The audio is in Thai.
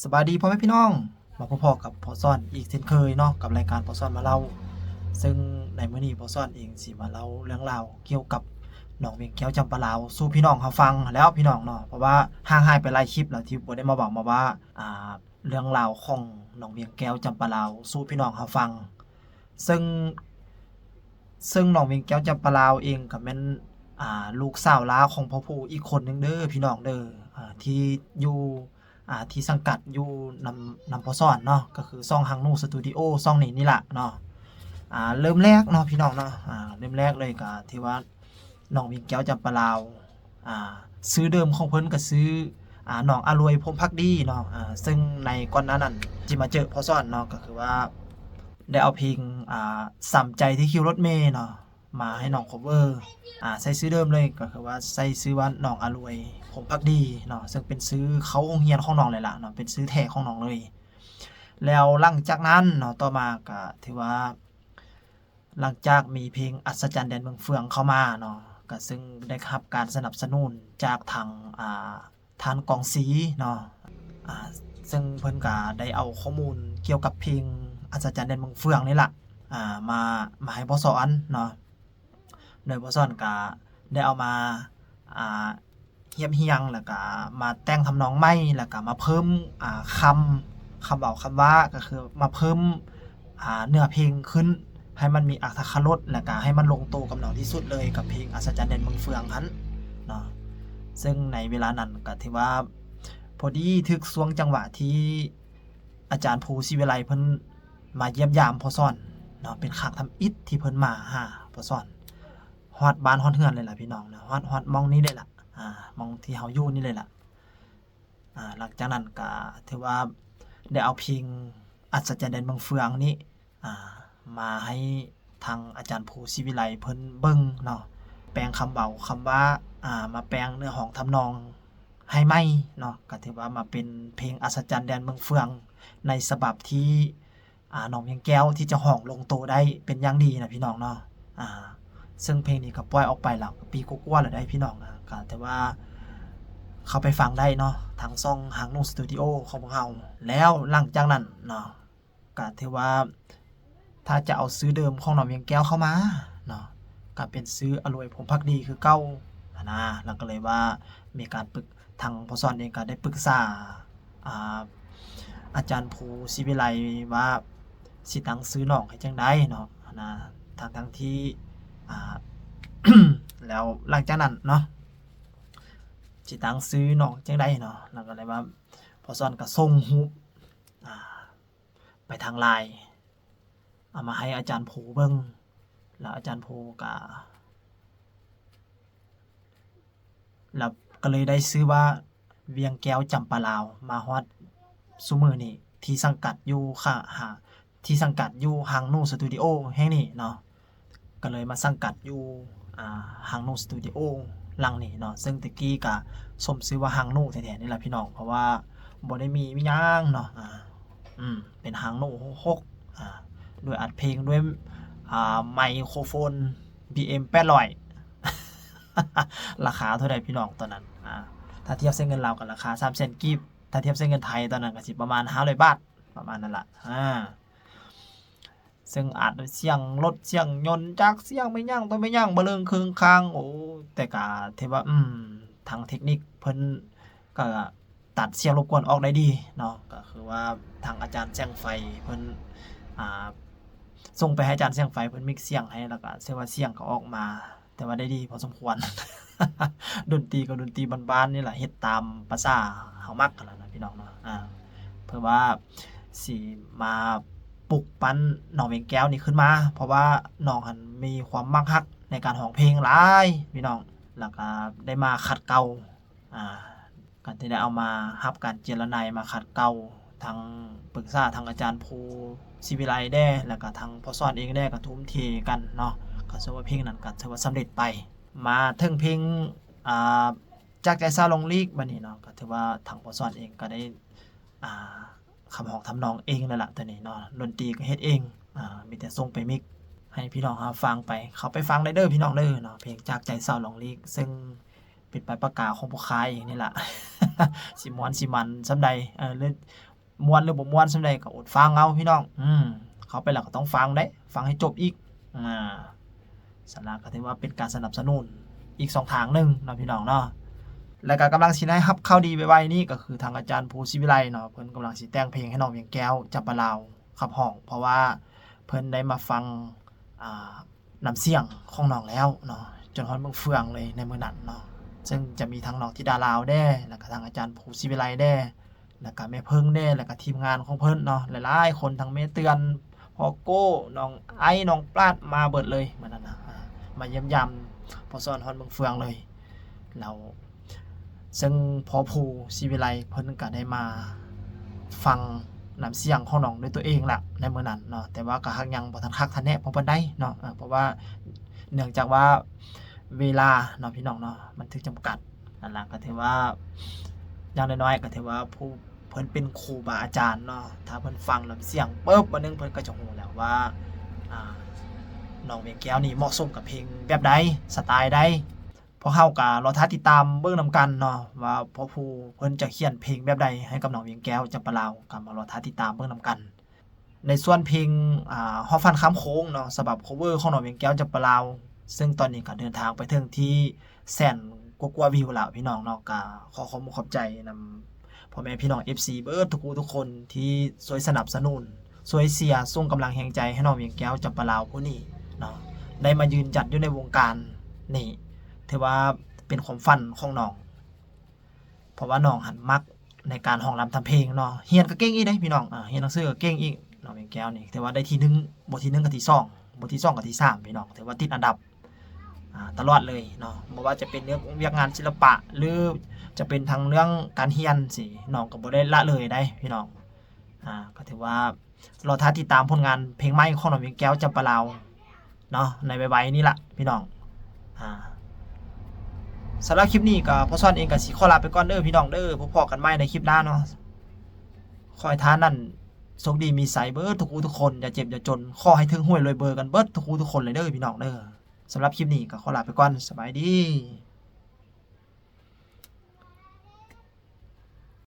สบายดีพ่อแม่พี่น้องมาพบกับพ่อซ่อนอีกเช่นเคยเนาะกับรายการพ่อซ่อนมาเล่าซึ่งในมื้อนี้พ่อซ่อนเองสิมาเล่าเรื่องราวเกี่ยวกับหนองเวียงแก้วจำปาลาวสู่พี่น้องเราฟังแล้วพี่น้องเนาะเพราะว่าห่างหายไปหลายคลิปแล้วที่บ่ได้มาเว้ามาว่าเรื่องราวของหนองเวียงแก้วจำปาลาวสู่พี่น้องเราฟังซึ่งหนองเวียงแก้วจำปาลาวเองก็แม่นลูกสาวหลาของพ่อผู้อีกคนหนึงเด้อพี่น้องเด้อที่อยู่ ที่สังกัดอยู่นำพ่อสอนเนาะก็คือช่องฮังนูสตูดิโอช่องนี้นี่ล่ะเนาะเริ่มแรกเนาะพี่น้องเนาะเริ่มแรกเลยก็ที่ว่าน้องวิ่งแก้วจำปาลาวอ่าซื้อเดิมของเพิ่นก็ซื้อน้องอรวยพรหมภักดีเนาะซึ่งในก่อนหน้านั้นที่มาเจอพ่อสอนเนาะก็คือว่าได้เอาเพลงส่ำใจที่คิวรถเมล์เนาะมาให้น้องคัฟเวอร์ใส่ชื่อเดิมเลยก็คือว่าใส่ชื่อว่าน้องอรวยพรหมภักดีเนาะซึ่งเป็นชื่อเขาโรงเรียนของน้องเลยล่ะเนาะเป็นชื่อแท้ของน้องเลยแล้วหลังจากนั้นเนาะต่อมาก็ถือว่าหลังจากมีเพลงอัศจรรย์แดนเมืองเฟืองเข้ามาเนาะก็ซึ่งได้รับการสนับสนุนจากทางทานกองสีเนาะซึ่งเพิ่นก็ได้เอาข้อมูลเกี่ยวกับเพลงอัศจรรย์แดนเมืองเฟืองนี่ล่ะมาให้พ่อสอนเนาะโดยพ่อสอนก็ได้เอามาอ่าเรียบแล้วก็มาแต่งทำนองใหม่แล้วก็มาเพิ่มคำเว้าคำว่าก็คือมาเพิ่มเนื้อเพลงขึ้นให้มันมีอรรถรสแล้วก็ให้มันลงตัวกับน้องที่สุดเลยกับเพลงอัศจรรย์แดนเมืองเฟืองหั้นเนาะซึ่งในเวลานั้นก็ถือว่าพอดีถึกช่วงจังหวะที่อาจารย์ภูศิวิไลเพิ่นมาเยี่ยมยามพ่อสอนเนาะเป็นครั้งทำอิฐที่เพิ่นมาหาพ่อสอนฮอดบ้านฮอดเฮือนเลยล่ะพี่น้องเนาะฮอดหม้องนี้เลยล่ะหม้องที่เฮาอยู่นี่เลยล่ะหลังจากนั้นก็ถือว่าได้เอาเพลงอัศจรรย์แดนเมืองเฟืองนี้มาให้ทางอาจารย์ภูศิวิไลเพิ่นเบิ่งเนาะแปลงคำเว้าคำว่ามาแปลงเนื้อหองทำนองให้ใหม่เนาะก็ถือว่ามาเป็นเพลงอัศจรรย์แดนเมืองเฟืองในฉบับที่น้องเวียงแก้วที่จะห้องลงโตได้เป็นอย่างดีนะพี่น้องเนาะซึ่งเพลงนี้ก็ปล่อยออกไปแล้วปีกว่าๆแล้วได้พี่น้องก็ถือว่าเข้าไปฟังได้เนาะทางช่องหางนุ่งสตูดิโอของพวกเราแล้วหลังจากนั้นเนาะก็ถือว่าถ้าจะเอาซื้อเดิมของน้องเวียงแก้วเข้ามาเนาะก็เป็นซื้ออรวยพรหมภักดีคือเก่านะแล้วก็เลยว่ามีการปรึกทางพ่อสอนเองก็ได้ปรึกษาอาจารย์ภูศิวิไลว่าสิตั้งซื้อน้องให้จังได๋เนาะนะทั้งที่อ่า แล้วหลังจากนั้นเนาะสิตั้งซื้อน้องจังได๋เนาะแล้วก็เลยว่าพ่อสอนก็ส่งรูปอ่าไปทาง LINE เอามาให้อาจารย์ภูเบิ่งแล้วอาจารย์ภูก็แล้วก็เลยได้ชื่อว่าเวียงแก้วจำปาลาวมาฮอดซุมื้อนี้ที่สังกัดอยู่ที่สังกัดอยู่ฮังนูสตูดิโอแห่งนี้เนาะก็เลยมาสังกัดอยู่ฮังนูสตูดิโอหลังนี้เนาะซึ่งตะกี้ก็สมชื่อว่าฮังนูแท้ๆนี่แหละพี่น้องเพราะว่าบ่ได้มีหยังเนาะเป็นฮังนู6ด้วยอัดเพลงด้วยไมโครโฟน BM 800 ราคาเท่าใดพี่น้องตอนนั้นถ้าเทียบเส้นเงินลาวกับราคา300,000กีบถ้าเทียบเส้นเงินไทยตอนนั้นก็สิประมาณ500บาทประมาณนั้นล่ะซึ่งอัดเสียงรถเสียงยนต์จักรเสียงไม่ยั้งตัวไม่ยั้งเบะเริงครึงครังโอ้แต่ก็ถือว่าทางเทคนิคเพิ่นก็ตัดเสียงรบกวนออกได้ดีเนาะก็คือว่าทางอาจารย์แจ้งไฟเพิ่นอ่าส่งไปให้อาจารย์แจ้งไฟเพิ่นมิกซ์เสียงให้แล้วก็เชื่อว่าเสียงก็ออกมาแต่ว่าได้ดีพอสมควร ดนตรีก็ดนตรีบ้านๆนี่แหละเฮ็ดตามภาษาเฮามักกันล่ะนะพี่น้องเนาะเพื่อว่าสิมาปลุกปั้นน้องเวียงแก้วนี่ขึ้นมาเพราะว่าน้องหั้นมีความมักฮักในการร้องเพลงหลายพี่น้องแล้วก็ได้มาขัดเกลาก็สิได้เอามารับการเจรไนายมาขัดเกลาทางปรึกษาทางอาจารย์ภูศิวิไลแด้แล้วก็ทางพ่อสอนเองแด้ก็ทุ่มเทกันเนาะก็ถือว่าเพลงนั้นก็ถือว่าสำเร็จไปมาถึงเพลงอ่าจากใจซาลงลีกบัดนี้เนาะก็ถือว่าทางพ่อสอนเองก็ได้อ่าคำร้องทำนองเองนั่นล่ะตัวนี้เนาะดนตรีก็เฮ็ดเองมีแต่ส่งไปมิกซ์ให้พี่น้องรับฟังไปเข้าไปฟังได้เด้อพี่น้องเด้อเนาะเพลงจากใจซาลงลีกซึ่งเป็นปลายปากกาของผู้ค้าเองนี่ล่ะ สิม่วนสิมันส่ำใดหรือ ม่วนหรือบ่ม่วนส่ำใดก็อดฟังเอาพี่น้องเข้าไปแล้วก็ต้องฟังเด้ฟังให้จบอีกสำหรับก็ถือว่าเป็นการสนับสนุนอีก2ทางหนึงเนาะพี่น้องเนาะแล้วก็กำลังสิได้รับข่าวดีไวๆนี้ก็คือทางอาจารย์ภูศิวิไลเนาะเพิ่นกำลังสิแต่งเพลงให้น้องเวียงแก้วจับปะลาวขับห้องเพราะว่าเพิ่นได้มาฟังน้ำเสียงของน้องแล้วเนาะจนฮอดเมืองเฟืองเลยในมื้อนั้นเนาะซึ่งจะมีทั้งน้องธิดาลาวแด้แล้วก็ทางอาจารย์ภูศิวิไลแด้แล้วก็แม่เพิ่งแด้แล้วก็ทีมงานของเพิ่นเนาะหลายๆคนทั้งแม่เตือนพ่อโก้น้องไอ้น้องปราดมาเบิดเลยมื้อนั้นนะมาเยี่ยมยามพอซ้อนฮอดเมืองเฟืองเลยแล้วซึ่งพอภูศิวิไลเพิ่นก็ได้มาฟังน้ำเสียงของน้องด้วยตัวเองล่ะในมื้อนั้นเนาะแต่ว่าก็ยังบ่ทันคักทันแน่พอปานใดเนาะเพราะว่าเนื่องจากว่าเวลาเนาะพี่น้องเนาะมันถูกจำกัดนั่นล่ะก็ถือว่าอย่างน้อยๆก็ถือว่าผู้เพิ่นเป็นครูบาอาจารย์เนาะถ้าเพิ่นฟังน้ำเสียงปึ๊บวันนึงเพิ่นก็จะรู้แล้วว่าน้องเวียงแก้วนี่เหมาะสมกับเพลงแบบใดสไตล์ใดพวกเฮาก็รอท่าติดตามเบิ่งนำกันเนาะว่าพ่อผู้เพิ่นจะเขียนเพลงแบบใดให้กับน้องเวียงแก้วจับปะลาวก็มารอท่าติดตามเบิ่งนำกันในส่วนเพลงฮอดฟันข้ามโค้งเนาะฉบับคัฟเวอร์ของน้องเวียงแก้วจับปะลาวซึ่งตอนนี้ก็เดินทางไปถึงที่แสนกว่าวิวแล้วพี่น้องเนาะก็ขอขอบใจนำพ่อแม่พี่น้อง FC เบิดทุกคนที่ช่วยสนับสนุนช่วยเชียร์ส่งกำลังแรงใจให้น้องเวียงแก้วจับปะลาวผู้นี้เนาะได้มายืนจัดอยู่ในวงการนี่ถือว่าเป็นความฝันของน้องเพราะว่าน้องหันมักในการร้องรำทำเพลงเนาะเรียนก็เก่งอีกเด้พี่น้องเรียนหนังสือก็เก่งอีกน้องเวียงแก้วนี่ถือว่าได้ที่1บ่ที่1ก็ที่2บ่ที่2ก็ที่3พี่น้องถือว่าติดอันดับตลอดเลยเนาะบ่ว่าจะเป็นเรื่องเวียกงานศิลปะหรือจะเป็นทางเรื่องการเรียนสิน้องก็บ่ได้ละเลยได้พี่น้องก็ถือว่ารอท่าติดตามผลงานเพลงใหม่ของน้องเวียงแก้วจับปะลาวเนาะในไวๆนี่ล่ะพี่น้องสำหรับคลิปนี้ก็พอซ้อนเองก็สิขอลาไปก่อนเด้อพี่น้องเด้อพบกันใหม่ในคลิปหน้าเนาะขอให้ท่านนั้นโชคดีมีไสเบิดทุกคนอย่าเจ็บอย่าจนขอให้ถึงห้วยรวยเบอร์กันเบิดทุกคนเลยเด้อพี่น้องเด้อสำหรับคลิปนี้ก็ขอลาไปก่อนสบายดี